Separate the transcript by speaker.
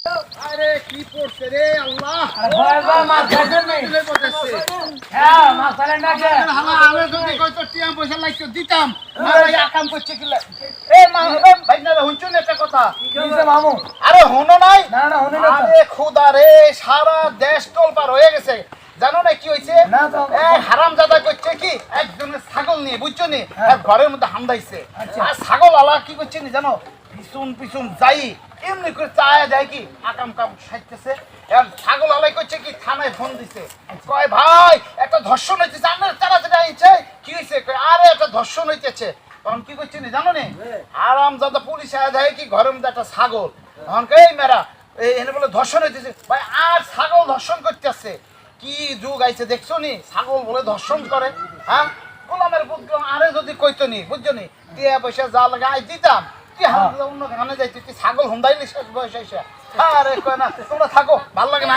Speaker 1: আরে কি পড়ছে রে আল্লাহ,
Speaker 2: মাছ খাইছেন নি? হ্যাঁ মাছ খাইলেন না কে?
Speaker 1: আমি যদি কইতো টিয়া পয়সা লাগতো দিতাম, ভাই আকাম করছে কি ভাই না হুনছুন একটা কথা।
Speaker 2: কি হইছে মামু?
Speaker 1: আরে হুনো নাই,
Speaker 2: না না শুনি না তো।
Speaker 1: আরে খোদা রে, সারা দেশ টোল পার হয়ে গেছে। জানো না কি হয়েছে?
Speaker 2: না তো।
Speaker 1: হারামজাদা করছে কি, একজনের ছাগল নিয়ে বুঝছো নি,
Speaker 2: হ্যাঁ।
Speaker 1: ঘরের মধ্যে হামদাইছে।
Speaker 2: আচ্ছা।
Speaker 1: আর ছাগল আলা কি করছে নি জানো, পিছন পিছন যাই এমনি করে চায়া যায় কি আকাম কাম সাইতেছে। এখন ছাগল আলাই করছে কি, থানায় ফোন দিছে, কয় ভাই একটা ধর্ষণ হইতেছে, আপনার তাড়াতাড়ি আইছে। কি হয়েছে? আরে একটা ধর্ষণ হইতেছে। তখন কি করছে নি জানো নি, হারামজাদা পুলিশ আয়া যায় কি ঘরের মধ্যে একটা ছাগল। তখন এই মেয়েরা এনে বলে ধর্ষণ হইতেছে। ভাই আর ছাগল ধর্ষণ করতেছে, কি যুগ আইছে দেখছো নি, ছাগল বলে ধর্ষণ করে। হ্যাঁ গোলামের বুদ্ধ, আরে যদি কইতো নি বুঝছো নি, টিয়া পয়সা যা লাগে আই দিতাম। কি অন্য খানে যাইতে ছাগল হুন্দাইলি শেষ বয়স আইসা। আরে কয় না তোমরা থাকো, ভাল লাগে না।